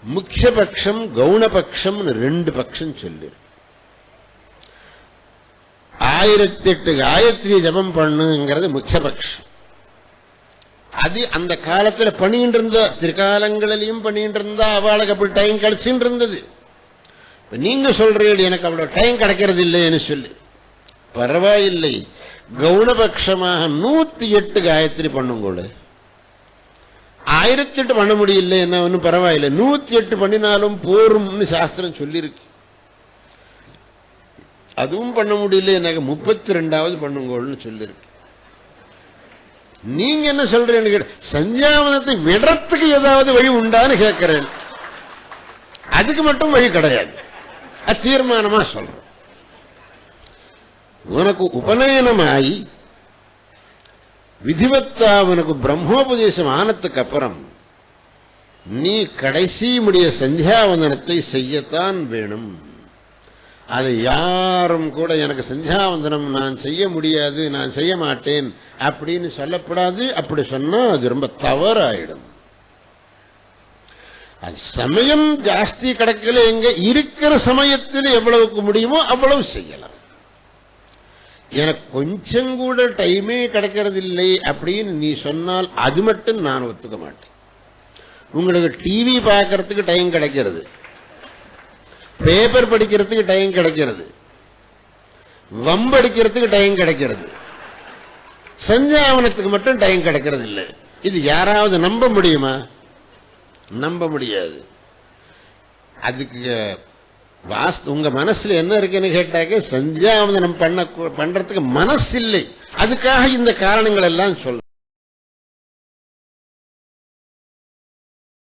முக்கியபக்ஷம் கவுனபக்ஷம்னு ரெண்டு பட்சம் சொல்லு. 1008 காயத்ரி ஜபம் பண்ணுங்கிறது முக்கியபக்ஷம். அது அந்த காலத்தில் பண்ணிட்டு இருந்த, திரிகாலங்களிலையும் பண்ணிட்டு இருந்தா அவளுக்கு அப்படி டைம் கிடைச்சுட்டு இருந்தது. நீங்க சொல்றீங்க எனக்கு அவ்வளவு டைம் கிடைக்கிறது இல்லைன்னு சொல்லி, பரவாயில்லை, கவுனபக்ஷமாக 108 காயத்ரி பண்ணுங்கோடு. 1008 பண்ண முடியல என்ன ஒன்னும் பரவாயில்லை, 108 பண்ணினாலும் போரும்னு சாஸ்திரம் சொல்லியிருக்கு. அதுவும் பண்ண முடியல எனக்கு 32வது பண்ணுங்கோள்னு சொல்லிருக்கு. நீங்க என்ன சொல்றீங்க, சந்தியாவனத்தை விடறதுக்கு ஏதாவது வழி உண்டான்னு கேட்கிறேன். அதுக்கு மட்டும் வழி கிடையாது, அது தீர்மானமா சொல்றேன். உனக்கு உபநயனமாயி விதிவத்தா உனக்கு பிரம்மோபதேசம் ஆனதுக்கு அப்புறம் நீ கடைசி முடிய சந்தியாவந்தனத்தை செய்யத்தான் வேணும். அதை யாரும் கூட எனக்கு சந்தியாவந்தனம் நான் செய்ய முடியாது, நான் செய்ய மாட்டேன் அப்படின்னு சொல்லப்படாது. அப்படி சொன்னா அது ரொம்ப தவறாயிடும். அது சமயம் ஜாஸ்தி கிடைக்கல, எங்க இருக்கிற சமயத்தில் எவ்வளவுக்கு முடியுமோ அவ்வளவு செய்யலாம். எனக்கு கொஞ்சம் கூட டைமே கிடைக்கிறது இல்லை அப்படின்னு நீ சொன்னால் அது மட்டும் நான் ஒத்துக்க மாட்டேன். உங்களுக்கு டிவி பார்க்கறதுக்கு டைம் கிடைக்கிறது, பேப்பர் படிக்கிறதுக்கு டைம் கிடைக்கிறது, வம்படிக்கிறதுக்கு டைம் கிடைக்கிறது, சந்தியாவனத்துக்கு மட்டும் டைம் கிடைக்கிறது இல்லை. இது யாராவது நம்ப முடியுமா? நம்ப முடியாது. அதுக்கு உங்க மனசுல என்ன இருக்குன்னு கேட்டாக்க சந்தியாவந்தனம் பண்றதுக்கு மனசு இல்லை. அதுக்காக இந்த காரணங்கள் எல்லாம் சொல்ல